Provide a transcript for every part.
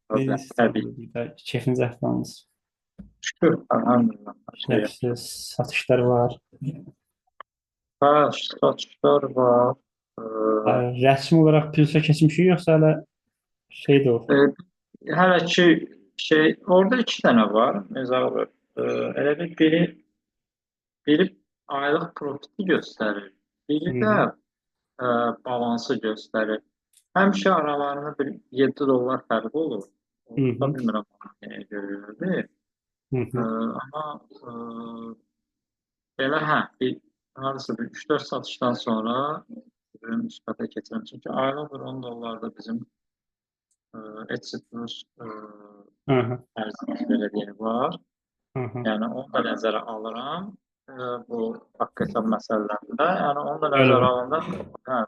Problem Neyse, təbii. burada keyfiniz əhvalınız. Şükür, elhamdülillah. Her şey Yaxşı, yaxşı. satışlar var. Ha, satışlar var. Ee, Rəsmi olaraq piyasa keçmişik, yoxsa hələ şeydir o? e, Hələ ki orada iki tane var. Mesela elə biri aylık profiti gösterir. Hı Biri de -hı. e, balansı gösterir. Həmişə aralarında bir 7 dollar fərq olur. Hı Onu da -hı. bilmirəm nəyə görədir. Hı -hı. Amma belə hə, hardasa bir 3-4 satışdan sonra ürün müsbətə keçirəm. Çünki aylıq bir 10 dollar da bizim Etsy Plus Hı -hı. ərzimiz belə deyək var. Hı -hı. Yəni onu da nəzərə alıram bu haqq hesab məsələlərində. Yəni onu da Bəli, nəzərə bəli. alanda hə,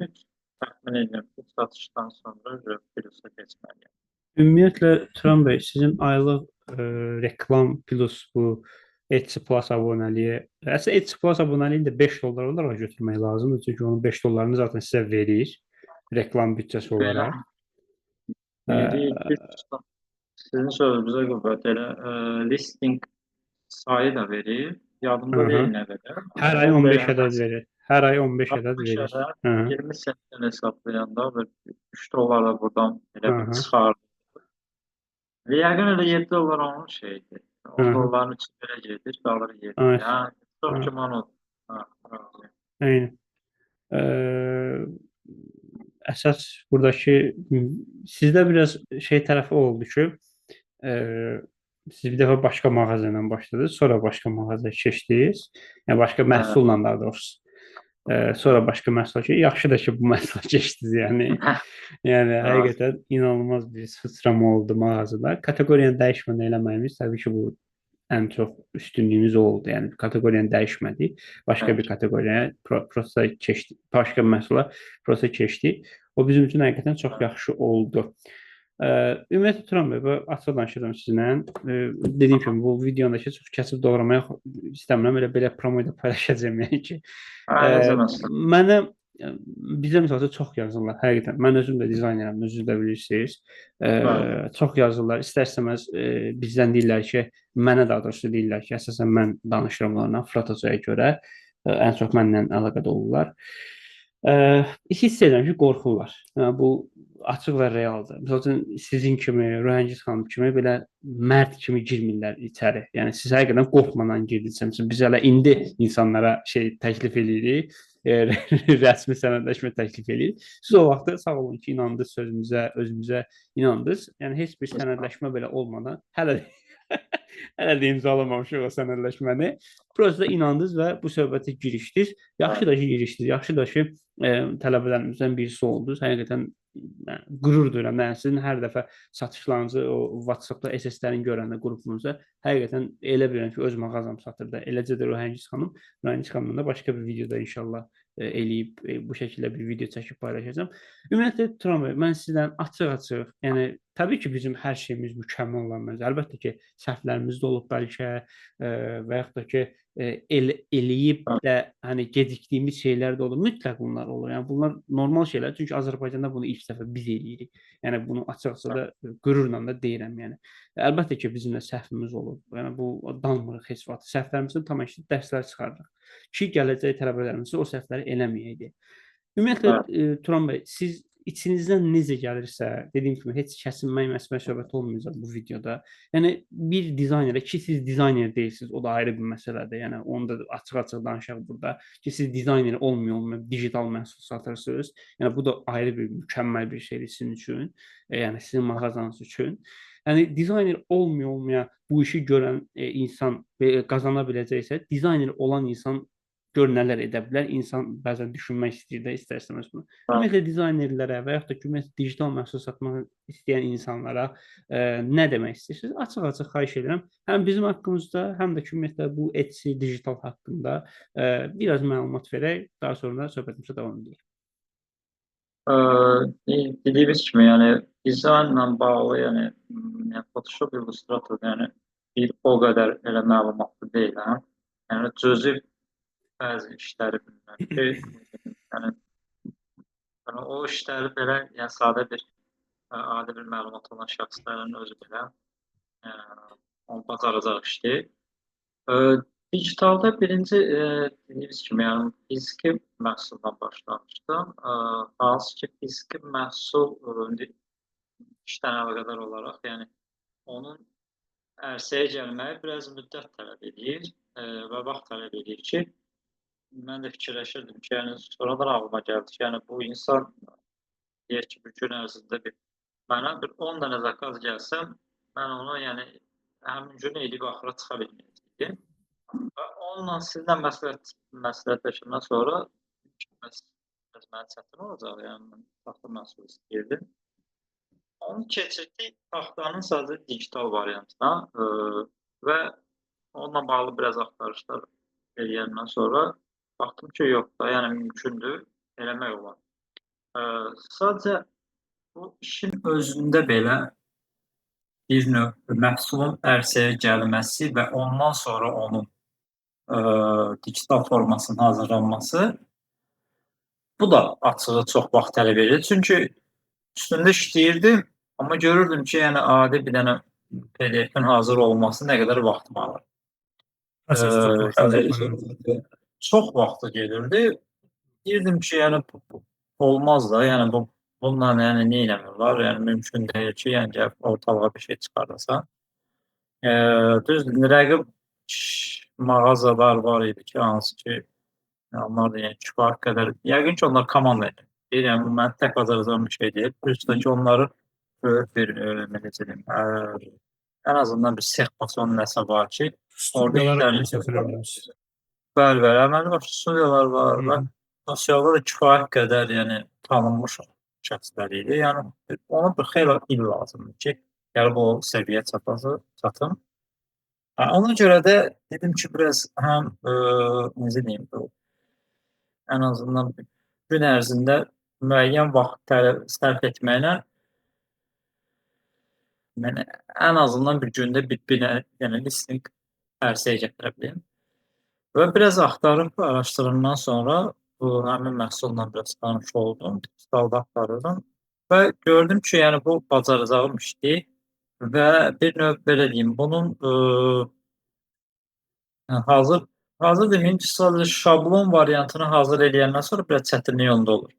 3 təxmin edirəm 3 satışdan sonra Plus'a keçməliyəm. Ümumiyyətlə, Turan bəy, sizin aylıq reklam plus bu Etsy Plus abunəliyi, əslində Etsy Plus abunəliyi də 5 dollar olaraq götürmək lazımdır. Çünki onun 5 dollarını zaten sizə verir reklam büdcəsi Belə olaraq. verir, bir sizin sözünüzə qüvvət elə listing sayı da verir. Hı Yadımda -hı. deyil nə qədər. Hər Amma ay o belə 15 ədəd həvəs verir. Hər ay 15 ədəd 60 verir. ədəd Hı -hı. 20 sentdən hesablayanda və 3 dollar da buradan Hı elə bir -hı. çıxar. Yəqin elə 7 dollar onun şeydir. Hı 10 -hı. dolların içində gedir, qalır 7. Evet. Yəni çox Hı. güman oldu. Ha, razıyam. Aynen. Ee, Əsas buradakı sizdə biraz şey tərəfi oldu ki, e, siz bir dəfə başqa mağaza ilə başladınız, sonra başqa mağazaya keçdiniz. Yəni başqa Hə, məhsulla daha doğrusu. hə. Sonra başqa məhsula ki, yaxşı da ki bu məhsula keçdiniz yəni. Yəni Razı. həqiqətən inanılmaz bir sıçrama oldu mağazada. Kateqoriyanı dəyişmə eləməyimiz təbii ki, bu ən çox üstünlüyümüz o oldu. Yəni kateqoriyanı dəyişmədik. Başqa bir Bəli. kateqoriyaya prosa keçdik. Başqa bir məhsula prosa keçdik. O bizim üçün həqiqətən çox Hə, yaxşı oldu. Ümumiyyətlə Turan bəy, bu açıq danışıram sizinlə. Dediyim aha. kimi bu videodakı çox kəsib doğramaya istəmirəm. Elə belə promoda paylaşacağam yəni ki. Hə, Ə, necə məsələ? Mənə bizə məsələn çox yazırlar. Həqiqətən mən özüm də dizayneram, özünüz də bilirsiniz. Bəli. Çox yazırlar. İstər-istəməz bizdən deyirlər ki, mənə daha doğrusu deyirlər ki, əsasən mən danışıram onlarla Fratocaya görə. Ən çox mənlə əlaqədə olurlar. Hiss edirəm ki, qorxurlar. Yəni bu açıq və realdır. Məsələn, sizin kimi, Rəhəngiz xanım kimi belə mərd kimi girmirlər içəri. Yəni siz həqiqətən qorxmadan girdiniz. Biz hələ indi insanlara şey təklif eləyirik, rəsmi sənədləşmə təklif eləyirik. Siz o vaxtda sağ olun ki, inandınız sözümüzə, özümüzə inandınız. Yəni heç bir sənədləşmə belə olmadan hələ hələ də imzalamamışıq o sənədləşməni. Prosesdə inandınız və bu söhbətə girişdiniz. Yaxşı Bəli. da ki, girişdiniz. Yaxşı da ki, tələbələrimizdən birisi oldunuz. Həqiqətən qürur duyuram. Yəni sizin hər dəfə satışlarınızı o WhatsApp-da SS-lərini görəndə qrupunuza həqiqətən elə bilirəm ki, öz mağazam satır da. Eləcə də Rəhəngiz xanım, Rəhəngiz xanımla da başqa bir videoda inşallah eləyib bu şəkildə bir video çəkib paylaşacağam. Ümumiyyətlə Turan bəy, mən sizdən açıq-açıq, yəni təbii ki, bizim hər şeyimiz mükəmməl olamaz. Əlbəttə ki, səhvlərimiz də olub bəlkə və yaxud da ki, eləyib Bəli. də hani gecikdiyimiz şeylər də olur. Mütləq bunlar olur. Yəni bunlar normal şeylər. Çünki Azərbaycanda bunu ilk dəfə biz eləyirik. Yəni bunu açıq-açıq da qürurla da deyirəm yəni. Əlbəttə ki, bizim də səhvimiz olub. Yəni bu danmırıq heç vaxt. Səhvlərimizdən tam dərslər çıxarırıq ki, gələcək tələbələrimiz o səhvləri eləməyəydi. Ümumiyyətlə Bəli. Turan bəy, siz içinizdən necə gəlirsə, dediyim kimi heç kəsinmək, məsmə söhbət olmayacaq bu videoda. Yəni bir dizaynerə ki, siz dizayner deyilsiniz, o da ayrı bir məsələdir. Yəni onu da açıq-açıq danışaq burada ki, siz dizayner olmaya digital məhsul satırsınız. Yəni bu da ayrı bir mükəmməl bir şeydir sizin üçün. Yəni sizin mağazanız üçün. Yəni dizayner olmaya bu işi görən insan qazana biləcəksə, dizayner olan insan gör nələr edə bilər. İnsan bəzən düşünmək istəyir də istər-istəməz bunu. Bəli. Ümumiyyətlə dizaynerlərə və yaxud da ki, ümumiyyətlə digital məhsul satmaq istəyən insanlara nə demək istəyirsiniz? Açıq-açıq xahiş edirəm. Həm bizim haqqımızda, həm də ki, ümumiyyətlə bu Etsy digital haqqında biraz məlumat verək, daha sonra söhbətimizə davam edək. Dediyimiz kimi, yəni dizaynla bağlı, yəni Photoshop, Illustrator, yəni bir o qədər elə məlumatlı deyiləm. Yəni cüzi bəzi işləri bilmirəm ki, yəni o işləri belə, yəni sadə bir adi bir məlumat olan şəxslərin özü belə onu bacaracaq işdir. E, Dijitalda birinci dediyimiz kimi, yəni fiziki məhsuldan başlamışdım. Hansı ki, fiziki məhsul işdən əlaqədar olaraq, yəni onun ərsəyə gəlməyi biraz müddət tələb edir və vaxt tələb edir ki, mən də fikirləşirdim ki, yəni sonradan ağlıma gəldi ki, yəni bu insan deyək ki, bir gün ərzində mənə bir 10 dənə zakaz gəlsəm, mən onu yəni həmin gün edib axıra çıxa bilməyəcəkdim. Və onunla sizlə məsləhətləşəndən sonra biraz mənə çətin olacaq, yəni mən taxta məhsul istəyirdim. Onu keçirdik taxtanın sadəcə digital variantına və onunla bağlı biraz axtarışlar eləyəndən sonra baxdım ki, yox da, yəni mümkündür, eləmək olar. Sadəcə bu işin özündə belə bir növ məhsulun ərsəyə gəlməsi və ondan sonra onun digital formasının hazırlanması, bu da açığı çox vaxt tələb edir. Çünki üstündə işləyirdim, amma görürdüm ki, yəni adi bir dənə PDF-in hazır olması nə qədər vaxtımı alır. Çox vaxtı gedirdi. Deyirdim ki, yəni olmaz da, yəni bununla yəni nə eləmirlər? Yəni mümkün deyil ki, yəni gəlib ortalığa bir şey çıxardasan. Düzdür, rəqib mağazalar var idi ki, hansı ki, onlar da yəni kifayət qədər, yəqin ki, onlar komanda edir. Yəni bu mənim tək bacaracağım bir şey deyil. Üstə ki, onları böyük bir necə deyim, ən azından bir sex basonu nəsə var ki, orada işlərini bəli, əməlli başlı studiyalar var və sosialda da kifayət qədər yəni tanınmış şəxslər idi. Yəni ona bir xeyli il lazımdır ki, gəlib o səviyyə çatım. Ona görə də dedim ki, biraz həm necə deyim, ən azından gün ərzində müəyyən vaxt sərf etməklə yəni ən azından bir gündə bir yəni listing ərsəyə gətirə bilim. Və biraz axtarıb araşdırımdan sonra bu həmin məhsulla biraz tanış oldum, digitalda axtarırdım və gördüm ki, yəni bu bacaracağım işdir və bir növ belə deyim, bunun hazır deməyim ki, sadəcə şablon variantını hazır eləyəndən sonra biraz çətinlik onda olur.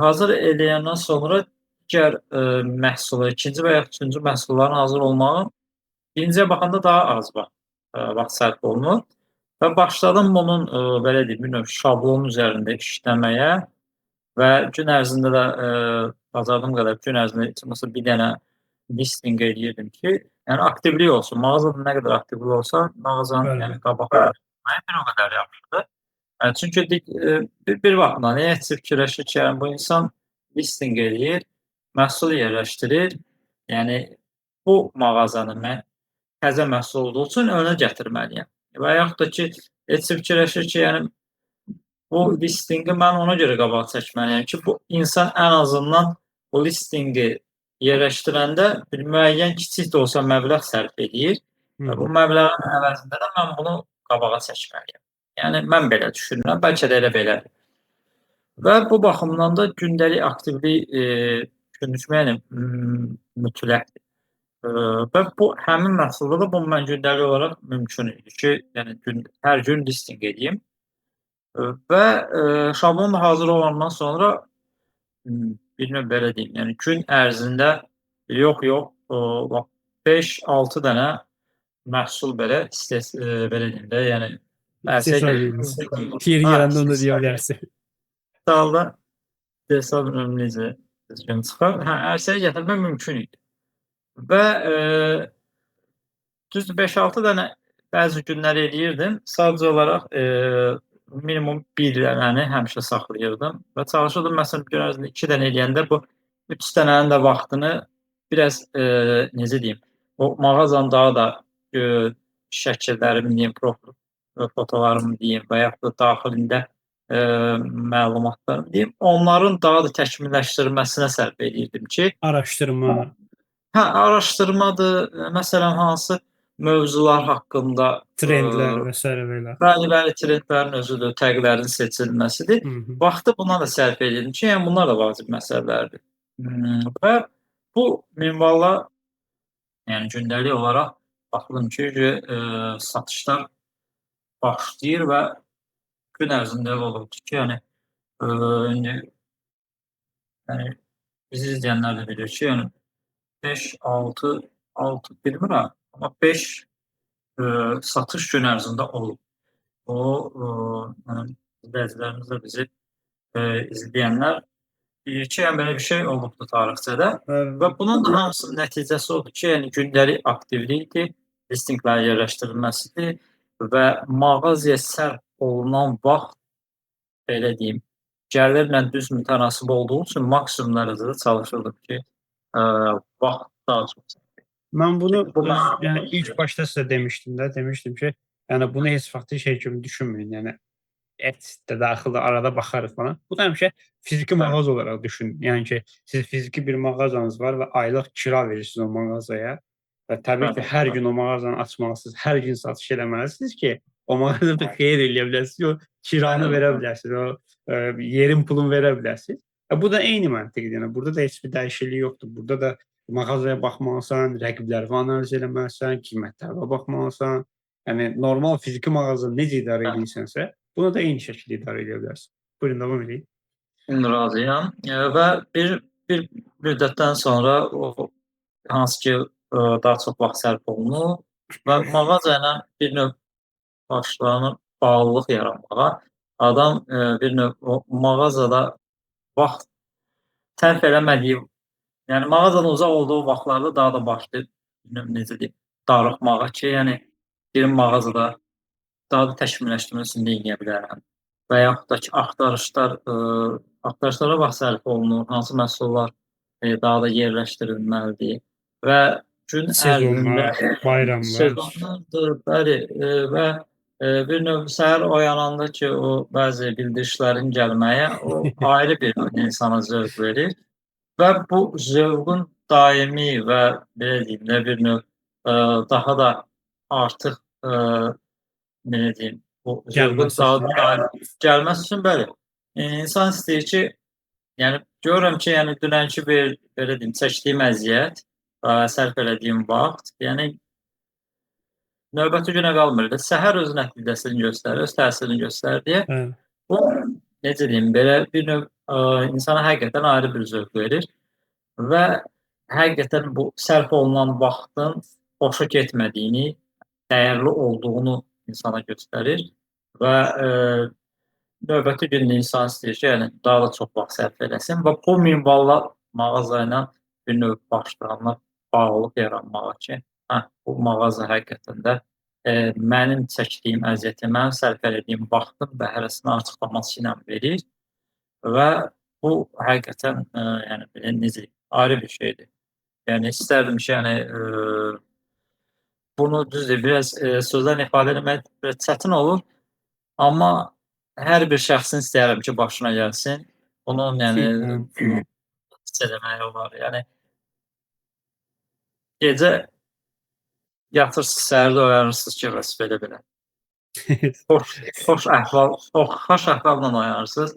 Hazır eləyəndən sonra digər məhsulu, ikinci və ya üçüncü məhsulların hazır olmağı birinciyə baxanda daha az vaxt sərf olunur və başladım bunun belə deyim, bir növ şablonun üzərində işləməyə və gün ərzində də bacardığım qədər gün ərzində heç olmasa bir dənə listing eləyirdim ki, yəni aktivlik olsun. Mağazada nə qədər aktivlik olsa, mağazanın yəni qabağa bir o qədər yaxşıdır. Çünki bir baxımdan heç fikirləşir ki, yəni bu insan listing eləyir, məhsul yerləşdirir. Yəni bu mağazanı mən təzə məhsul olduğu üçün önə gətirməliyəm. Və yaxud da ki, heç fikirləşir ki, yəni bu listingi mən ona görə qabağa çəkməliyəm ki, bu insan ən azından bu listingi yerləşdirəndə bir müəyyən kiçik də olsa məbləğ sərf edir. Bu məbləğin əvəzində də mən bunu qabağa çəkməliyəm. Yəni mən belə düşünürəm, bəlkə də elə belədir. Və bu baxımdan da gündəlik aktivlik düşünməyəm mütləqdir. Və bu həmin məhsulda da bu mən gündəlik olaraq mümkün idi ki, yəni hər gün listing edeyim. Və şablon da hazır olandan sonra bir növ belə deyim, yəni gün ərzində yox, 5-6 dənə məhsul belə belə deyim də, yəni Pir gələndə onu deyə bilərsən. Dalda hesab necə düzgün çıxar. Ərsəyə gətirmək mümkün idi. Və düzdür 5-6 dənə bəzi günlər eləyirdim. Sadəcə olaraq minimum 1 dənəni həmişə saxlayırdım və çalışırdım məsələn gün ərzində 2 dənə eləyəndə bu 3 dənənin də vaxtını biraz necə deyim, o mağazanın daha da şəkillərimi deyim, fotolarımı deyim və yaxud da daxilində məlumatlarımı deyim, onların daha da təkmilləşdirilməsinə sərf edirdim ki, araşdırmadır, məsələn hansı mövzular haqqında trendlər və s. belə. Bəli, trendlərin özüdür, təqlərin seçilməsidir. Vaxtı buna da sərf edirdim ki, yəni bunlar da vacib məsələlərdir. Və bu minvalla yəni gündəlik olaraq baxdım ki, satışlar başlayır və gün ərzində elə olurdu ki, indi yəni bizi izləyənlər də bilir ki, yəni 5, 6, 6 bilmirəm, amma 5 satış gün ərzində olub. O, yəni izləyicilərimiz də bizi izləyənlər bilir ki, yəni belə bir şey olubdur tarixçədə və bunun da hamısının nəticəsi odur ki, yəni gündəlik aktivlikdir, listinqlərin yerləşdirilməsidir və mağazaya sərf olunan vaxt, belə deyim, gəlirlə düz mütənasib olduğu üçün maksimum dərəcədə çalışırdım ki, vaxt daha çox. Mən bunu Bu mən yəni ilk başda sizə demişdim də, demişdim ki, yəni bunu heç vaxt şey kimi düşünməyin. Yəni et də daxildə arada baxarıq falan. Bu da həmişə fiziki mağaza olaraq düşünün. Yəni ki, siz fiziki bir mağazanız var və aylıq kira verirsiniz o mağazaya və təbii ki, hər gün o mağazanı açmalısınız, hər gün satış eləməlisiniz ki, o mağazada xeyir eləyə biləsiniz, o kiranı verə biləsiniz, o yerin pulunu verə biləsiniz. Bu da eyni məntiqdir. Yəni burada da heç bir dəyişiklik yoxdur. Burada da mağazaya baxmalısan, rəqibləri analiz eləməlisən, qiymətlərə baxmalısan. Yəni normal fiziki mağazanı necə idarə edirsənsə, bunu da eyni şəkildə idarə edə bilərsən. Buyurun, davam edin. razıyam və bir müddətdən sonra o hansı ki, daha çox vaxt sərf olunur və mağaza ilə bir növ başlanır bağlılıq yaranmağa. Adam bir növ o mağazada vaxt sərf eləmədiyi, yəni mağazadan uzaq olduğu vaxtlarda daha da başlayır, necə deyim, darıxmağa ki, yəni bir mağazada daha da təkmilləşdirməsini də eləyə bilərəm və yaxud da ki, axtarışlara vaxt sərf olunur, hansı məhsullar daha da yerləşdirilməlidir və gün ərzində Sezonlar, bayramlar. sezonlardır, bəli, və bir növ səhər oyananda ki, o bəzi bildirişlərin gəlməyə, o ayrı bir insana zövq verir və bu zövqün daimi və belə deyim də bir növ daha da artıq belə deyim, bu zövqün Gəlməsi daha üçün. da gəlməsi üçün bəli, insan istəyir ki, yəni görürəm ki, yəni dünənki bir belə deyim, çəkdiyim əziyyət, sərf elədiyim vaxt, yəni növbəti günə qalmır da. Səhər öz nəticəsini göstərir, öz təsirini göstərir deyə Bəli. bu necə deyim, belə bir növ insana həqiqətən ayrı bir zövq verir və həqiqətən bu sərf olunan vaxtın boşa getmədiyini, dəyərli olduğunu insana göstərir və növbəti gün insan istəyir ki, yəni daha da çox vaxt sərf eləsin və bu minvalla mağaza ilə bir növ başlanır bağlılıq yaranmağa ki, bu mağaza həqiqətən də mənim çəkdiyim əziyyəti, mənim sərf elədiyim vaxtın bəhrəsini açıqlaması ilə verir və bu həqiqətən yəni belə necə deyim, ayrı bir şeydir. Yəni istərdim ki, yəni bunu düzdür, biraz sözlərlə ifadə etmək biraz çətin olur, amma hər bir şəxsin istəyərəm ki, başına gəlsin. Bunun yəni hiss eləmək olar. Yəni gecə yatırsınız, səhər də oyanırsınız ki, bəs belə-belə. Xoş əhvalla oyanırsınız.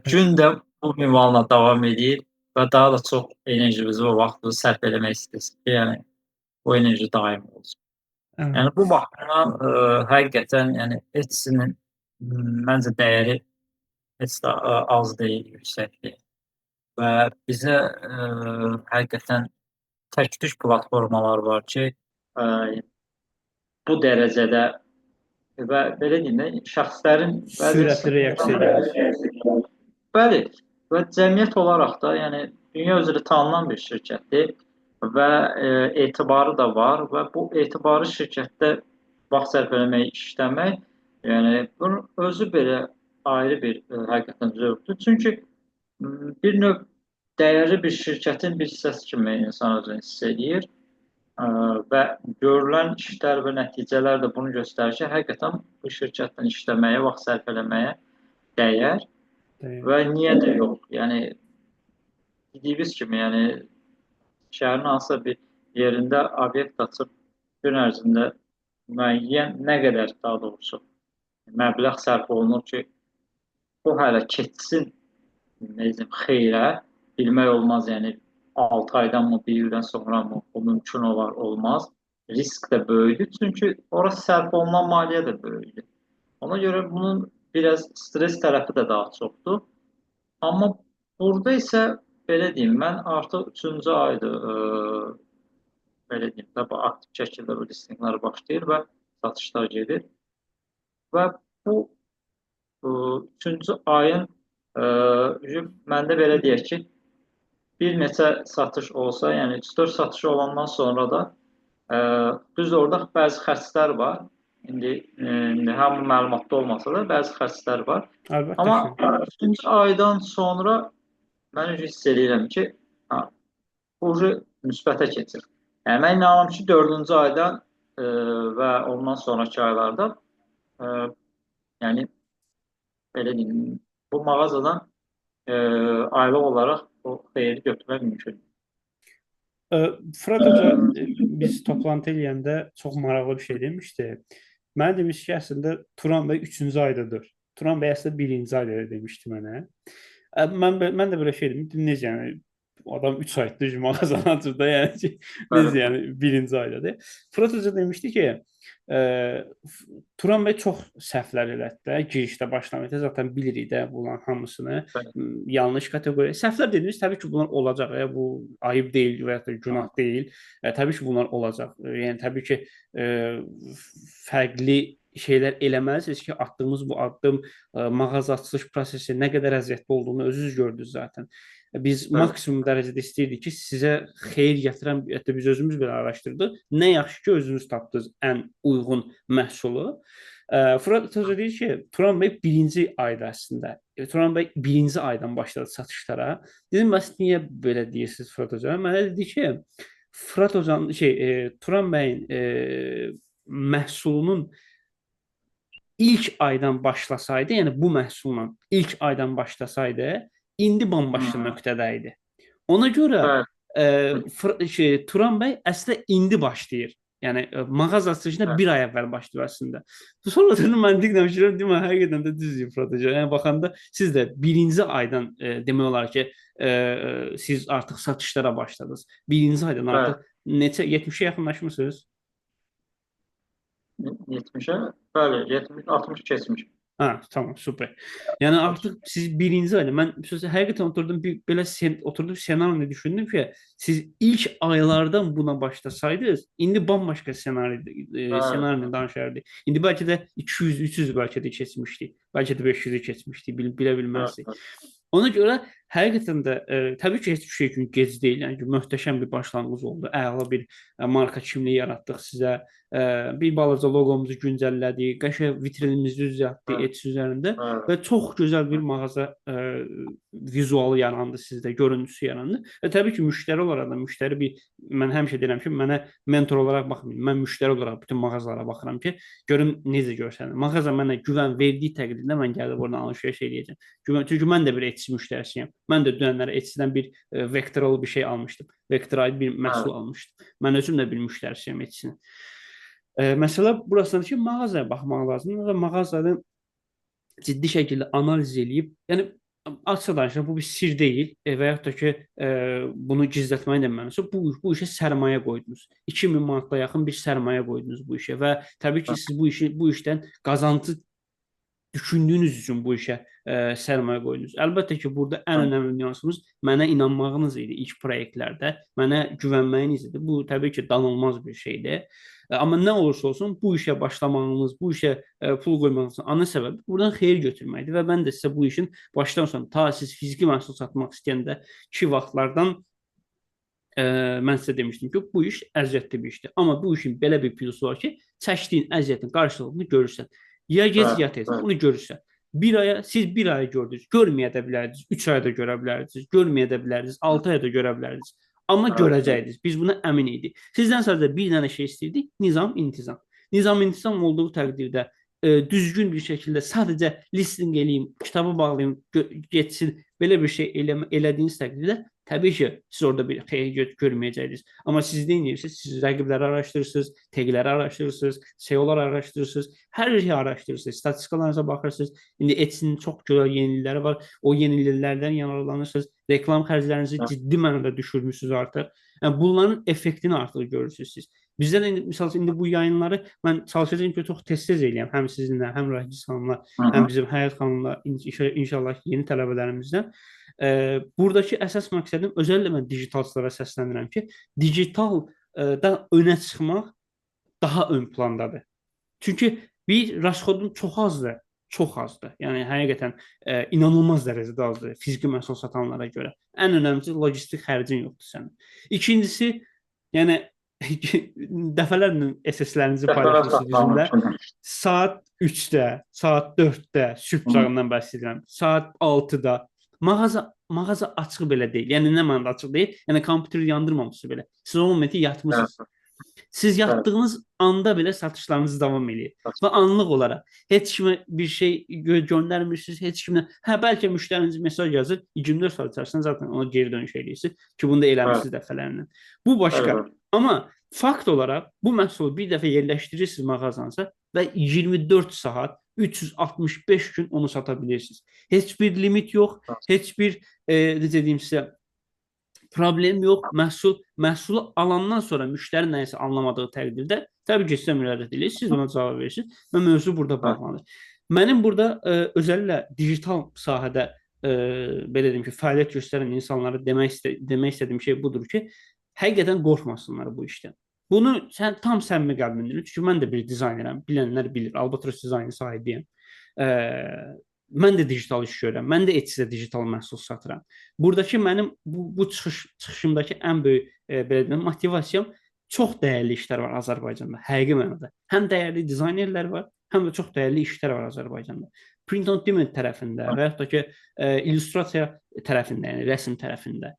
Gün də bu minvalla davam edir və daha da çox enerjinizi o vaxtı sərf eləmək istəyirsiniz ki, yəni bu enerji daim olsun. Yəni bu baxımdan həqiqətən yəni Etsy-nin məncə dəyəri heç də az deyil, yüksəkdir və bizə həqiqətən tək-tük platformalar var ki, bu dərəcədə və belə deyim də, şəxslərin Sürətli reaksiya edir. bəli, və cəmiyyət olaraq da, yəni dünya üzrə tanınan bir şirkətdir və etibarı da var və bu etibarlı şirkətdə vaxt sərf eləmək, işləmək, yəni bunun özü belə ayrı bir həqiqətən zövqdür. Çünki bir növ dəyərli bir şirkətin bir hissəsi kimi insan özünü hiss eləyir və görülən işlər və nəticələr də bunu göstərir ki, həqiqətən bu şirkətlə işləməyə, vaxt sərf eləməyə dəyər və niyə də yox? Yəni dediyiniz kimi, yəni şəhərin hansısa bir yerində obyekt açıb gün ərzində müəyyən nə qədər daha doğrusu məbləğ sərf olunur ki, bu hələ keçsin, nə deyim, xeyrə, bilmək olmaz, yəni 6 aydan mı, bir ildən sonra mı bu mümkün olar, olmaz. Risk də böyüdür. Çünki orası sərf olunan maliyyə də böyüdür. Ona görə bunun biraz stres tərəfi də daha çoxdur. Amma burada isə belə deyim, mən artıq 3-cü aydır, belə deyim də, bu aktiv şəkildə bu listinqlər başlayır və satışlar gedir. Və bu 3-cü ayın məndə belə deyək ki, bir neçə satış olsa, yəni 3-4 satış olandan sonra da düz orada bəzi xərclər var. İndi hamı məlumatda olmasa da bəzi xərclər var. Əlbəttə Amma ki. 3-cü aydan sonra mən hiss edirəm ki, bu müsbətə keçir. Yəni mən inanıram ki, 4-cü ayda və ondan sonraki aylarda yəni belə deyim, bu mağazadan aylıq olaraq o xeyiri götürmək mümkün. Fırat Hoca biz toplantı eləyəndə çox maraqlı bir şey demişdi. Mənə demişdi ki, əslində Turan bəy 3-cü aydadır. Turan bəy əslində 1-ci aydadır demişdi mənə. Mən də belə şey dedim. Necə yəni adam 3 aydır mağazanı açır da yəni ki, necə yəni 1-ci aydadır. Fırat Hoca demişdi ki, Turan bəy çox səhvlər elədi də, girişdə, başlanğıcda zaten bilirik də bunların hamısını. Yanlış kateqoriya. Səhvlər dediyimiz təbii ki, bunlar olacaq. Bu ayıb deyil və ya da günah deyil. Təbii ki, bunlar olacaq. Yəni təbii ki, fərqli şeylər eləməlisiniz ki, atdığımız bu addım mağaza açılış prosesi nə qədər əziyyətli olduğunu özünüz gördünüz zaten. Biz maksimum dərəcədə istəyirdik ki, sizə xeyir gətirən, hətta biz özümüz belə araşdırdıq. Nə yaxşı ki, özünüz tapdınız ən uyğun məhsulu. Fırat Hoca deyir ki, Turan bəy 1-ci ayda əslində. Turan bəy 1-ci aydan başladı satışlara. Dedim, bəs niyə belə deyirsiniz Fırat Hoca? Mənə dedi ki, Fırat Hocanın Turan bəyin məhsulunun ilk aydan başlasaydı, yəni bu məhsulla ilk aydan başlasaydı, indi bambaşqa nöqtədə idi. Ona görə Turan bəy əslində indi başlayır. Yəni mağaza açılışına bir ay əvvəl başlayır əslində. Sonra da məntiqlə düşünürəm, demə həqiqətən də düzdür Fırat Hoca. Yəni baxanda siz də 1-ci aydan demək olar ki, siz artıq satışlara başladınız. 1-ci aydan artıq neçə 70-ə yaxınlaşmısınız? 70'e, bəli, 70, 60 keçmiş. Tamam, süper. Yəni artıq siz 1-ci ayda, mən həqiqətən oturdum, belə oturdum senarini düşündüm ki, siz ilk aylardan buna başlasaydınız, indi bambaşqa senarini danışardı. İndi bəlkə də 200, 300 bəlkə də keçmişdik, bəlkə də 500-ü keçmişdik, bilə bilməzdik. Ona görə həqiqətən də təbii ki, heç bir şey üçün gec deyil. Yəni möhtəşəm bir başlanğıc oldu. Əla bir marka kimliyi yaratdıq sizə. Bir balaca loqomuzu güncəllədik, qəşəng vitrinimizi düzəltdik Etsy üzərində və çox gözəl bir mağaza vizualı yarandı sizdə, görüntüsü yarandı. Və təbii ki, müştəri olaraq da mən həmişə deyirəm ki, mənə mentor olaraq baxmayın. Mən müştəri olaraq bütün mağazalara baxıram ki, görüm necə görsənir. Mağaza mənə güvən verdiyi təqdirdə mən gəlib oradan alış-veriş eləyəcəm. Çünki mən də bir Etsy müştərisiyəm. Mən də dünənlərə Etsy-dən bir vektoralı bir şey almışdım. Vektora aid bir məhsul almışdım. Mən özüm də bir müştərisiyəm Etsy-nin. Məsələ burasıdır ki, mağazaya baxmaq lazımdır və mağazanı ciddi şəkildə analiz edib, yəni açıq danışıram, bu bir sir deyil və yaxud da ki, bunu gizlətməyin də mənası, bu işə sərmayə qoydunuz. 2000 manatla yaxın bir sərmayə qoydunuz bu işə və təbii ki, siz bu işdən qazancı düşündüyünüz üçün bu işə sərmayə qoydunuz. Əlbəttə ki, burada ən önəmli nüansımız mənə inanmağınız idi ilk proyektlərdə, mənə güvənməyiniz idi. Bu, təbii ki, danılmaz bir şeydir. Amma nə olursa olsun, bu işə başlamağınız, bu işə pul qoymağınızın ana səbəbi buradan xeyir götürməkdir və mən də sizə bu işin başdan sona, ta siz fiziki məhsul satmaq istəyəndə ki vaxtlardan mən sizə demişdim ki, bu iş əziyyətli bir işdir. Amma bu işin belə bir plusu var ki, çəkdiyin əziyyətin qarşılığını görürsən. Ya gec, ya tez, bunu görürsən. Siz bir aya gördünüz, görməyə də bilərdiniz, 3 ayda görə bilərdiniz, görməyə də bilərdiniz, 6 ayda görə bilərdiniz. Amma görəcəydiniz, biz buna əmin idik. Sizdən sadəcə bir dənə şey istəyirdik, nizam, intizam. Nizam, intizam olduğu təqdirdə düzgün bir şəkildə sadəcə listing eləyim, kitabı bağlayım, geçsin, belə bir şey elədiyiniz təqdirdə təbii ki, siz orada bir xeyir görməyəcəksiniz. Amma siz deyirsiniz, siz rəqibləri araşdırırsınız, teqləri araşdırırsınız, SEO-lar araşdırırsınız, hər şeyi araşdırırsınız, statistikalarınıza baxırsınız. İndi Etsy-nin çox gözəl yenilikləri var. O yeniliklərdən yararlanırsınız. reklam xərclərinizi Evet. ciddi mənada düşürmüsünüz artıq. Yəni bunların effektini artıq görürsünüz siz. Bizdə də indi, misal üçün, indi bu yayınları mən çalışacağam ki, çox tez-tez eləyəm. Həm sizinlə, həm Rəhgiz xanımla, Hı həm hı. bizim Həyat xanımla, inşallah yeni tələbələrimizlə. Buradakı əsas məqsədim özəllə mən digitalçılara səslənirəm ki, digitaldan önə çıxmaq daha ön plandadır. Çünki bir rasxodun çox azdır, çox azdır. Yəni həqiqətən inanılmaz dərəcədə azdır fiziki məhsul satanlara görə. Ən önəmlisi logistik xərcin yoxdur sənin. İkincisi, yəni dəfələrlə SS-lərinizi Dəfələr paylaşırsınız saxlanmaq bizimlə. üçün. Saat 3-də, saat 4-də, sübh Hı hı. çağından bəhs edirəm. Saat 6-da mağaza açıq belə deyil. Yəni nə mənada açıq deyil? Yəni kompüteri yandırmamışsınız belə. Siz o momenti Evet. yatmısınız. Siz Evet. yatdığınız anda belə satışlarınız davam eləyir Evet. və anlıq olaraq heç kimə bir şey göndərmirsiniz, heç kimə. Hə, bəlkə müştəriniz mesaj yazır, 24 saat içərisində zaten ona geri dönüş eləyirsiniz ki, bunu da Evet. eləmisiniz dəfələrlə. Bu başqa. Evet. Amma fakt olaraq bu məhsulu bir dəfə yerləşdirirsiniz mağazanıza və 24 saat 365 gün onu sata bilirsiniz. Heç bir limit yox, heç bir necə deyim sizə, problem yox. Məhsulu alandan sonra müştəri nəyisə anlamadığı təqdirdə təbii ki, sizə müraciət edir, siz ona cavab verirsiniz və mövzu burada Evet. bağlanır. Mənim burada özəllə digital sahədə belə deyim ki, fəaliyyət göstərən insanlara demək istədiyim şey budur ki, həqiqətən qorxmasınlar bu işdən. Bunu tam səmimi qəlbimlə deyirəm. Çünki mən də bir dizaynerəm. Bilənlər bilir. Albatros dizayni sahibiyəm. Mən də digital iş görürəm. Mən də Etsy-də digital məhsul satıram. Buradakı mənim bu çıxışımdakı ən böyük belə deyim, motivasiyam çox dəyərli işlər var Azərbaycanda, həqiqi mənada. Həm dəyərli dizaynerlər var, həm də çox dəyərli işlər var Azərbaycanda. Print on demand tərəfində və yaxud da ki, illüstrasiya tərəfində, yəni rəsm tərəfində,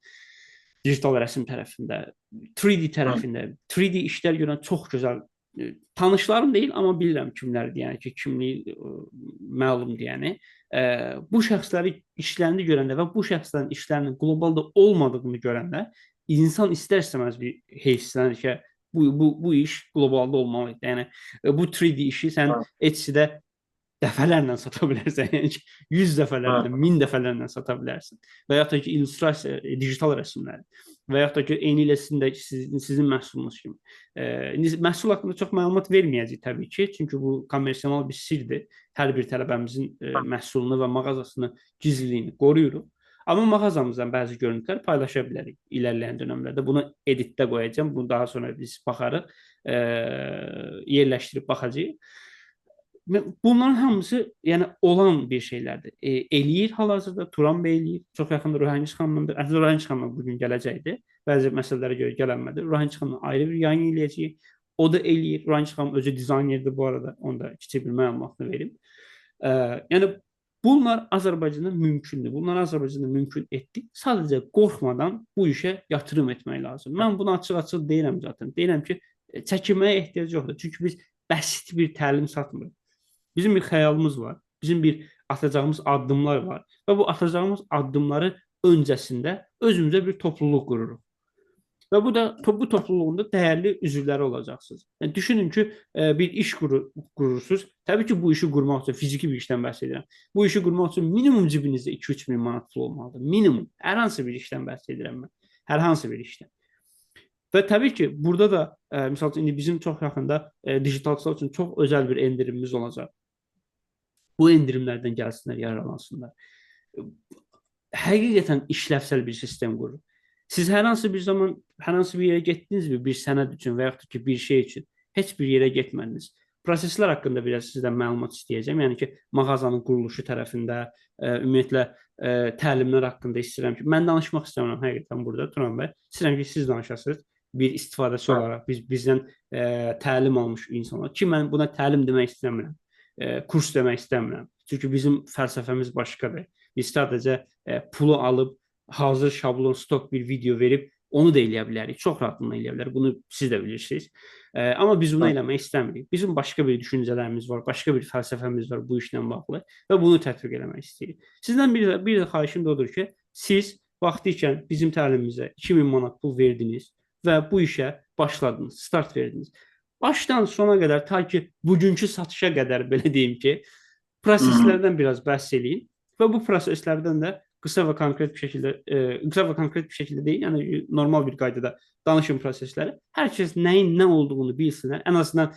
digital rəsm tərəfində, 3D tərəfində, 3D işlər görən çox gözəl tanışlarım deyil, amma bilirəm kimlərdir, yəni ki, kimliyi məlumdur, yəni. Bu şəxsləri işlərini görəndə və bu şəxslərin işlərinin qlobalda olmadığını görəndə insan istər-istəməz bir heyslənir ki, bu iş qlobalda olmalıdır. Yəni bu 3D işi sən Etsy-də dəfələrlə sata bilərsən. Yəni 100 dəfələrlə, 1000 dəfələrlə sata bilərsən. Və yaxud da ki, illüstrasiya, digital rəsmləri və yaxud da ki, eynilə sizin məhsulunuz kimi. Məhsul haqqında çox məlumat verməyəcəyik təbii ki, çünki bu kommersial bir sirdir. Hər bir tələbəmizin məhsulunu və mağazasını, gizliliyini qoruyuruq. Amma mağazamızdan bəzi görüntülər paylaşa bilərik ilərləyən dönəmlərdə. Bunu editdə qoyacağam. Bunu daha sonra biz baxarıq, yerləşdirib baxacağıq. Bunların hamısı yəni olan bir şeylərdir. Eləyir hal-hazırda, Turan bəy eləyir. Çox yaxında Rəhgiz xanımla, əslində Rəhgiz xanımla bugün gələcəkdi. Bəzi məsələlərə görə gələnmədi. Rəhgiz xanımla ayrı bir yayın eləyəcəyik. O da eləyir. Rəhgiz xanım özü dizaynerdir bu arada. Onu da kiçik bir məlumatını verim. Yəni bunlar Azərbaycanda mümkündür. Bunları Azərbaycanda mümkün etdik. Sadəcə qorxmadan bu işə yatırım etmək lazım. Mən bunu açıq-açıq deyirəm zaten. Deyirəm ki, çəkinməyə ehtiyac yoxdur. Çünki biz bəsit bir təlim satmırıq. Bizim bir xəyalımız var. Bizim bir atacağımız addımlar var. Və bu atacağımız addımları öncəsində özümüzə bir topluluq qururuq. Və bu topluluğunda dəyərli üzvləri olacaqsınız. Yəni düşünün ki, bir iş qurursunuz. Təbii ki, bu işi qurmaq üçün fiziki bir işdən bəhs edirəm. Bu işi qurmaq üçün minimum cibinizdə 2-3 min manat pul olmalıdır. Minimum. Hər hansı bir işdən bəhs edirəm mən. Hər hansı bir işdən. Və təbii ki, burada da misal üçün indi bizim çox yaxında digitalçılar üçün çox özəl bir endirimimiz olacaq. Bu endirimlərdən gəlsinlər, yararlansınlar. Həqiqətən işləvsəl bir sistem qurur. Siz hər hansı bir zaman, hər hansı bir yerə getdinizmi bir sənəd üçün və yaxud da ki, bir şey üçün? Heç bir yerə getmədiniz. Proseslər haqqında biraz sizdən məlumat istəyəcəm. Yəni ki, mağazanın quruluşu tərəfində, ümumiyyətlə, təlimlər haqqında istəyirəm ki, mən danışmaq istəmirəm həqiqətən burada, Turan bəy. İstəyirəm ki, siz danışasınız. Bir istifadəçi olaraq bizdən təlim almış insanlar ki, mən buna təlim demək istəmirəm. Kurs demək istəmirəm. Çünki bizim fəlsəfəmiz başqadır. Biz sadəcə pulu alıb, hazır şablon, stok bir video verib, onu da eləyə bilərik. Çox rahatlıqla eləyə bilərik. Bunu siz də bilirsiniz. Amma biz bunu eləmək istəmirik. Bizim başqa bir düşüncələrimiz var, başqa bir fəlsəfəmiz var bu işlə bağlı və bunu tətbiq eləmək istəyirik. Sizdən bir də xahişim də odur ki, siz vaxtı ikən bizim təlimimizə 2000 manat pul verdiniz və bu işə başladınız, start verdiniz. Başdan sona qədər, ta ki, bugünkü satışa qədər, belə deyim ki, proseslərdən biraz bəhs eləyin və bu proseslərdən də qısa və konkret bir şəkildə, qısa və konkret bir şəkildə deyil, yəni normal bir qaydada danışım prosesləri. Hər kəs nəyin nə olduğunu bilsinlər. Ən azından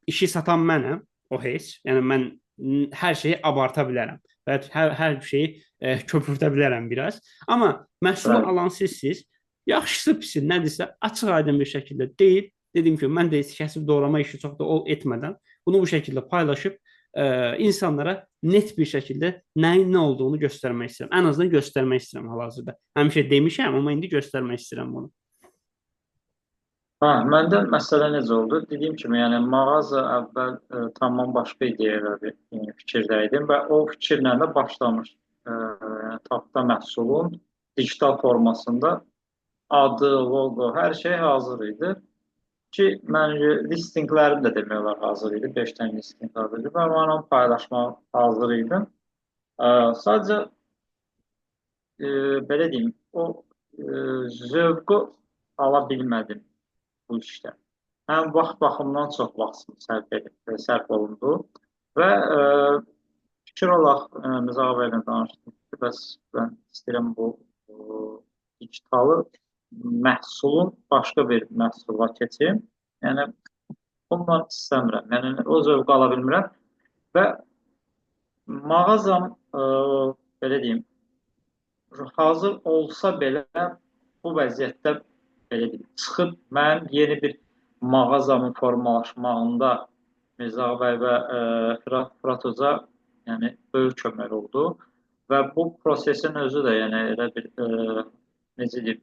işi satan mənəm, o heç. Yəni mən hər şeyi abarta bilərəm və hər şeyi köpürdə bilərəm biraz. Amma məhsulu Bəli. alan sizsiz. Yaxşısı pisi nədirsə açıq aydın bir şəkildə deyil. Dedim ki, mən də kəsib doğrama işi çox da etmədən bunu bu şəkildə paylaşıb insanlara net bir şəkildə nəyin nə olduğunu göstərmək istəyirəm. Ən azından göstərmək istəyirəm hal-hazırda. Həmişə demişəm, amma indi göstərmək istəyirəm bunu. Məndə məsələ necə oldu? Dediyim kimi, yəni mağaza əvvəl tamam başqa ideyalar fikirdə idim və o fikirlə də başlamış. Yəni taxta məhsulun digital formasında adı, logo, hər şey hazır idi. Ki, məncə listinqlərim də demək olar hazır idi. 5 dənə listinq hazır idi və mən onu paylaşmağa hazır idim. Sadəcə belə deyim, o zövqü ala bilmədim bu işdə. Həm vaxt baxımından çox vaxt sərf olundu və fikir olaraq Nizam bəylə danışdım ki, bəs mən istəyirəm bu digitalı məhsulun başqa bir məhsula keçim. Yəni bundan istəmirəm. Yəni o zövqü ala bilmirəm və mağazam belə deyim, hazır olsa belə bu vəziyyətdə belə deyim, çıxıb mənim yeni bir mağazamın formalaşmağında Mirzə bəy və Fıratoza yəni böyük kömək oldu və bu prosesin özü də yəni elə bir necə deyim,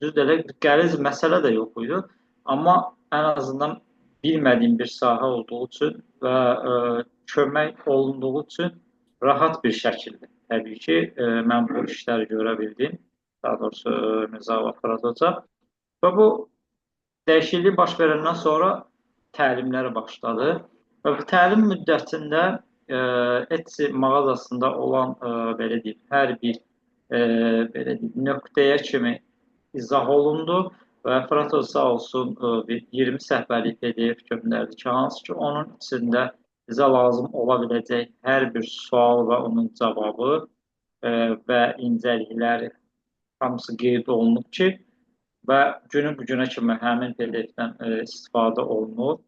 düzdür, elə bir qəliz məsələ də yox idi, amma ən azından bilmədiyim bir sahə olduğu üçün və kömək olunduğu üçün rahat bir şəkildə təbii ki, mən bu işləri görə bildim. Daha doğrusu Mirzə və Fıratoza və bu dəyişiklik baş verəndən sonra təlimlər başladı və bu təlim müddətində Etsy mağazasında olan belə deyim, hər bir belə deyim, nöqtəyə kimi izah olundu və Fıratoz sağ olsun bir 20 səhifəlik PDF göndərdi ki, hansı ki onun içində bizə lazım ola biləcək hər bir sual və onun cavabı və incəlikləri hamısı qeyd olunub ki, və günü bu günə kimi həmin PDF-dən istifadə olunur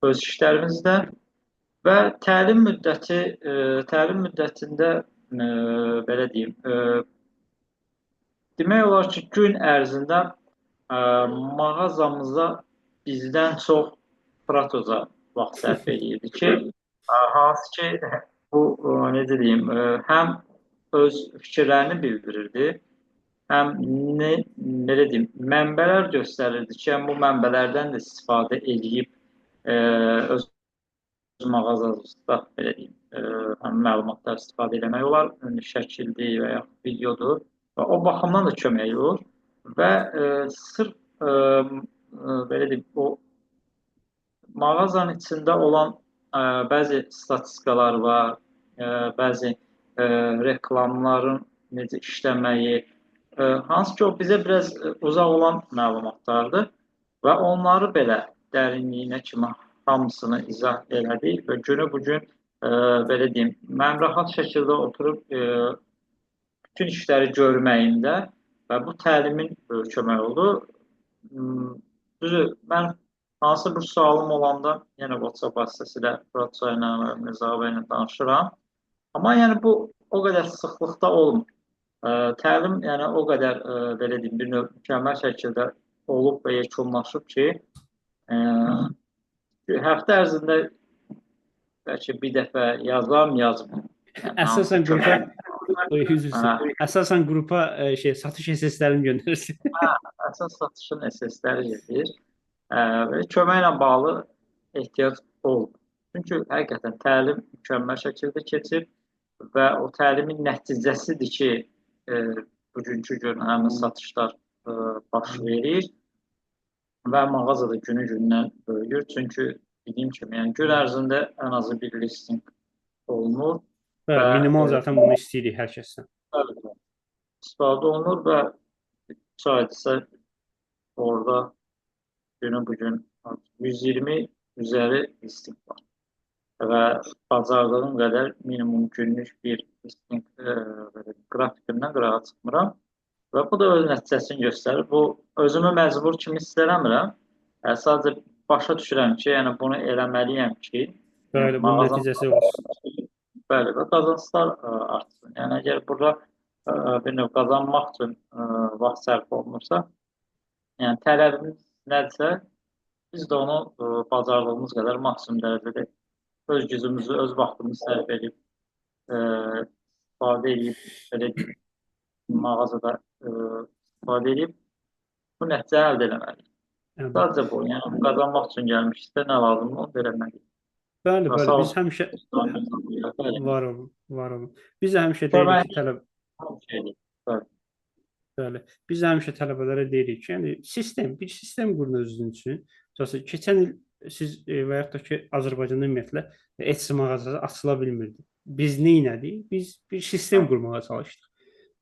öz işlərimizdə və təlim müddətində belə deyim, demək olar ki, gün ərzində mağazamıza bizdən çox Fıratoza vaxt sərf edirdi ki, hansı ki, bu necə deyim, həm öz fikirlərini bildirirdi, həm belə deyim, mənbələr göstərirdi ki, həm bu mənbələrdən də istifadə edib öz mağazasında belə deyim, həm məlumatlar istifadə etmək olar, şəkildir və ya videodur və o baxımdan da kömək olur və sırf belə deyim, o mağazanın içində olan bəzi statistikalar var, bəzi reklamların necə işləməyi, hansı ki o bizə biraz uzaq olan məlumatlardır və onları belə dərinliyinə kimi hamısını izah elədik və günü bu gün belə deyim, mən rahat şəkildə oturub bütün işləri görməyimdə və bu təlimin kömək oldu. Düzü, mən hansı bir sualım olanda yenə WhatsApp vasitəsilə Fıratça ilə və Mirzə ilə danışıram. Amma yəni bu o qədər sıxlıqda olmur. Təlim yəni o qədər belə deyim, bir növ mükəmməl şəkildə olub və yekunlaşıb ki, həftə ərzində bəlkə bir dəfə yazam, yazmam. Əsasən qrupa satış SS'lərini göndərirsən. Əsas satışın SS'ləri gedir və köməklə bağlı ehtiyac olmur. Çünki həqiqətən təlim mükəmməl şəkildə keçib və o təlimin nəticəsidir ki, bugünkü gün həmin satışlar baş verir və mağaza da günü-gündən böyüyür. Çünki dediyim kimi, yəni gün ərzində ən azı bir listing olunur. Bəli, minimal zaten bunu istəyirik hər kəsdən. İstifadə olunur və şahidsə orada günü bugün 120 üzəri listing var. və bacardığım qədər minimum günlük bir listing belə qrafikindən qırağa çıxmıram və bu da öz nəticəsini göstərir. Bu özümü məcbur kimi hiss eləmirəm. Sadəcə başa düşürəm ki, yəni bunu eləməliyəm ki, Bəli, bunun mağazam nəticəsi olsun. bəli və qazanclar artsın. Yəni əgər burada bir növ qazanmaq üçün vaxt sərf olunursa, yəni tələbimiz nədirsə, biz də onu bacardığımız qədər maksimum dərəcədə öz gücümüzü, öz vaxtımızı sərf edib, istifadə edib, belə mağazada istifadə edib bu nəticəni əldə etməliyik. Yəni, Sadəcə bu, yəni qazanmaq üçün gəlmişiksə nə lazımdır onu verəməliyik. bəli, Və bəli. sağ Biz həmişə olun. var olun, var olun. Biz həmişə Sonra deyirik mən ki, tələb şeydir. Bəli. Bəli. Biz həmişə tələbələrə deyirik ki, yəni bir sistem qurun özünüz üçün. Məsələn, keçən il siz və yaxud da ki, Azərbaycanda ümumiyyətlə Etsy mağazası açıla bilmirdi. Biz nə etdik? Biz bir sistem qurmağa çalışdıq.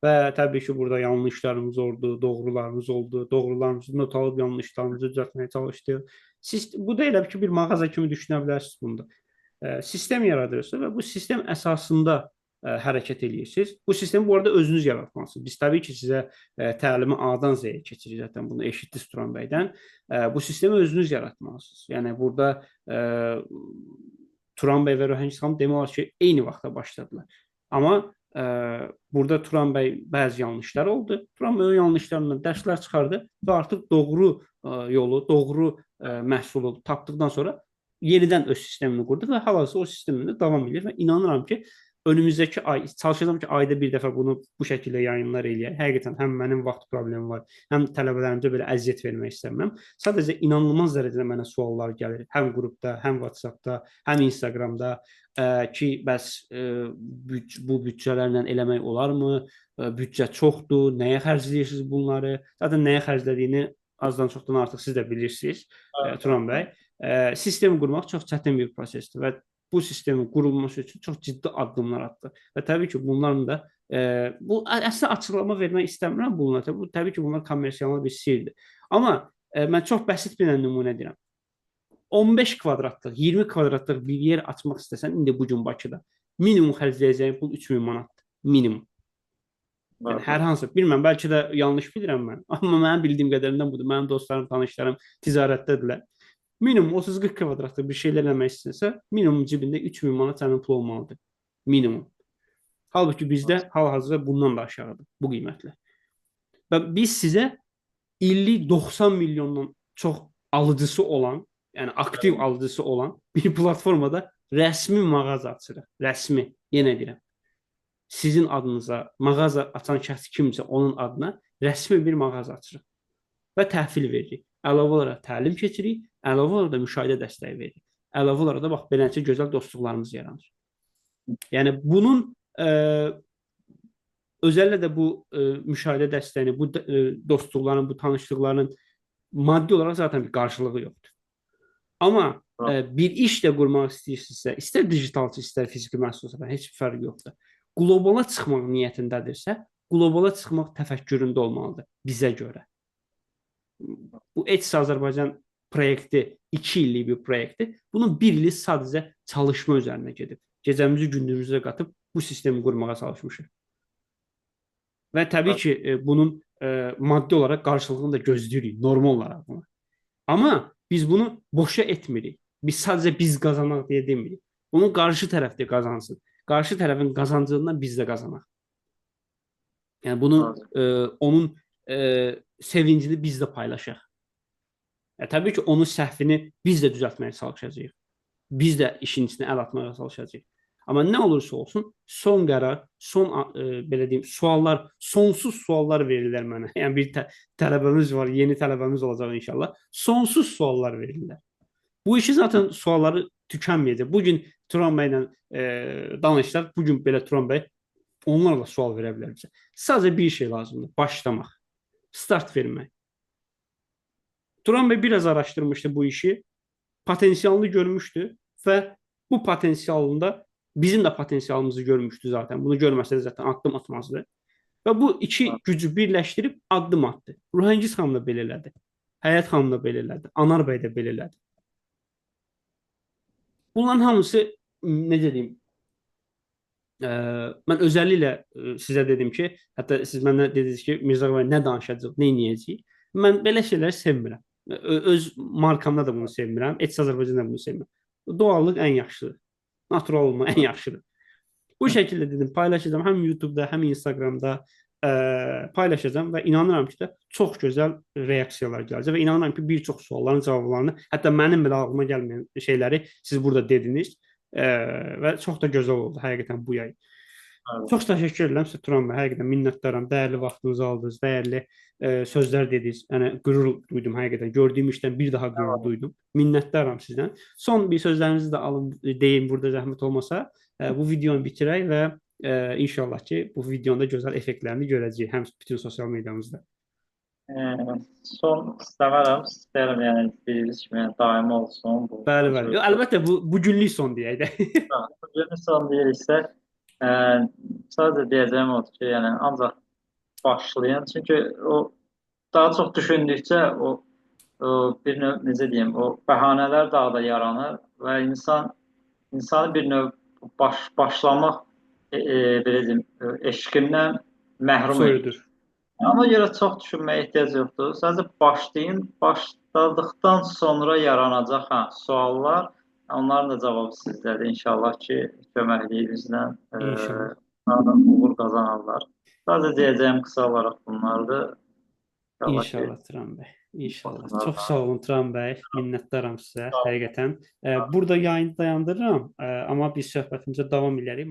Və təbii ki, burada yanlışlarımız oldu, doğrularımız oldu. Doğrularımızı not alıb yanlışlarımızı düzəltməyə çalışdıq. Siz bu da elə ki, bir mağaza kimi düşünə bilərsiniz bunda. Sistem yaradırsınız və bu sistem əsasında hərəkət edirsiniz. Bu sistemi bu arada özünüz yaratmalısınız. Biz təbii ki, sizə təlimi A-dan Z-yə keçirik zaten bunu eşitdiniz Turan bəydən. Bu sistemi özünüz yaratmalısınız. Yəni burada Turan bəy və Röhənc xanım demək olar ki, eyni vaxtda başladılar. Amma burada Turan bəy bəzi yanlışlar oldu. Turan bəy o yanlışlarından dərslər çıxardı və artıq doğru yolu, doğru məhsulu tapdıqdan sonra yenidən öz sistemini qurdu və hal-hazırda o sistemində davam edir və inanıram ki, önümüzdəki ay çalışacağam ki, ayda bir dəfə bunu bu şəkildə yayımlar eləyək. Həqiqətən həm mənim vaxt problemim var, həm tələbələrimizə belə əziyyət vermək istəmirəm. Sadəcə inanılmaz dərəcədə mənə suallar gəlir, həm qrupda, həm WhatsApp-da, həm Instagram-da ki, bəs bu büdcələrlə eləmək olarmı? Büdcə çoxdur, nəyə xərcləyirsiniz bunları? Zaten nəyə xərclədiyini azdan çoxdan artıq siz də bilirsiniz, Turan bəy. Sistemi qurmaq çox çətin bir prosesdir və bu sistemin qurulması üçün çox ciddi addımlar atdı. Və təbii ki, bunların da bu əslində açıqlama vermək istəmirəm bunlar. Bu təbii ki, bunlar kommersial bir sirdir. Amma mən çox bəsit bir nümunə deyirəm. 15 kvadratlıq, 20 kvadratlıq bir yer açmaq istəsən indi bu gün Bakıda minimum xərcləyəcəyin pul 3000 manatdır. Minimum. Yəni, hər hansı, bilmirəm, bəlkə də yanlış bilirəm mən. Amma mənim bildiyim qədərindən budur. Mənim dostlarım, tanışlarım ticarətdədirlər. Minimum 30-40 kvadratlıq bir şeylər eləmək istəyirsə, minimum cibində 3000 manat sənin pul olmalıdır. Minimum. Halbuki bizdə hal-hazırda bundan da aşağıdır bu qiymətlər. Və biz sizə illik 90 milyondan çox alıcısı olan, yəni aktiv alıcısı olan bir platformada rəsmi mağaza açırıq. Rəsmi, yenə deyirəm. Sizin adınıza mağaza açan şəxs kimsə onun adına rəsmi bir mağaza açırıq və təhvil veririk. Əlavə olaraq təlim keçirik, əlavə olaraq da müşahidə dəstəyi veririk. Əlavə olaraq da bax beləncə gözəl dostluqlarımız yaranır. Yəni bunun özəllə də bu müşahidə dəstəyini, bu dostluqların, bu tanışlıqların maddi olaraq zaten bir qarşılığı yoxdur. Amma bir iş də qurmaq istəyirsinizsə, istər digitalçı, istər fiziki məhsulsa, heç bir fərqi yoxdur. Qlobala çıxmaq niyyətindədirsə, qlobala çıxmaq təfəkküründə olmalıdır bizə görə. Bu Etsy Azərbaycan proyekti 2 illik bir proyekti. Bunun 1 ili sadəcə çalışma üzərinə gedib. Gecəmizi gündüzümüzə qatıb bu sistemi qurmağa çalışmışıq. Və təbii ki, bunun maddi olaraq qarşılığını da gözləyirik, normal olaraq buna. Amma biz bunu boşa etmirik. Biz sadəcə biz qazanaq deyə demirik. Bunu qarşı tərəf də qazansın. Qarşı tərəfin qazancından biz də qazanaq. Yəni bunun onun sevincini biz də paylaşaq. Təbii ki, onun səhvini biz də düzəltməyə çalışacağıq. Biz də işin içinə əl atmağa çalışacağıq. Amma nə olursa olsun, son qərar, belə deyim, suallar, sonsuz suallar verirlər mənə. Yəni bir tələbəmiz var, yeni tələbəmiz olacaq inşallah. Sonsuz suallar verirlər. Bu işi zaten sualları tükənməyəcək. Bugün Turan bəylə danışlar, bugün belə Turan bəy onlarla sual verə bilər bizə. Sadəcə bir şey lazımdır, başlamaq, start vermək. Turan bəy biraz araşdırmışdı bu işi, potensialını görmüşdü və bu potensialında bizim də potensialımızı görmüşdü zaten. Bunu görməsə də zaten addım atmazdı. Və bu iki gücü birləşdirib addım atdı. Röhəngiz xanım da belə elədi. Həyat xanım da belə elədi. Anar bəy də belə elədi. Bunların hamısı necə deyim, mən özəlliklə sizə dedim ki, hətta siz mənə dediniz ki, Mirzə Ağabey nə danışacaq, nə edəcəyik. Mən belə şeyləri sevmirəm. Öz markamda da bunu sevmirəm. Etiraz Azərbaycanda bunu sevmirəm. Doğallıq ən yaxşıdır. Natural olmaq ən yaxşıdır. Bu şəkildə dedim, paylaşacağam həm YouTube-da, həm Instagram-da paylaşacağam və inanıram ki, də çox gözəl reaksiyalar gələcək və inanıram ki, bir çox sualların cavablarını, hətta mənim belə ağlıma gəlməyən şeyləri siz burada dediniz və çox da gözəl oldu həqiqətən bu yay. Evet. Çox təşəkkür edirəm sizə Turan bəy. Həqiqətən minnətdaram. Dəyərli vaxtınızı aldınız, dəyərli sözlər dediniz. Yəni qürur duydum həqiqətən. Gördüyüm işdən bir daha qürur duydum. Minnətdaram sizdən. Son bir sözlərinizi də alın deyin burada zəhmət olmasa. Bu videonu bitirək və inşallah ki, bu videonda gözəl effektlərini görəcəyik həm bütün sosial mediamızda. Son istəyirəm yəni dediyiniz kimi yəni, daimi olsun. Bəli, bəli. Əlbəttə bu günlük son deyək də. Bu günlük son deyiriksə, sadəcə deyəcəyim odur ki, yəni ancaq başlayın. Çünki o daha çox düşündükcə o bir növ necə deyim, o bəhanələr daha da yaranır və insanı bir növ başlamaq belə deyim, eşqindən məhrum edir. Ona görə çox düşünməyə ehtiyac yoxdur. Sadəcə başlayın. Başladıqdan sonra yaranacaq suallar, onların da cavabı sizdədir. İnşallah ki, köməkliyinizlə uğur qazanarlar. Sadəcə deyəcəyim qısa olaraq bunlardır. İnşallah Turan bəy. İnşallah. Çox sağ olun Turan bəy. Minnətdaram sizə həqiqətən. Burada yayını dayandırıram, amma biz söhbətimizə davam edərik.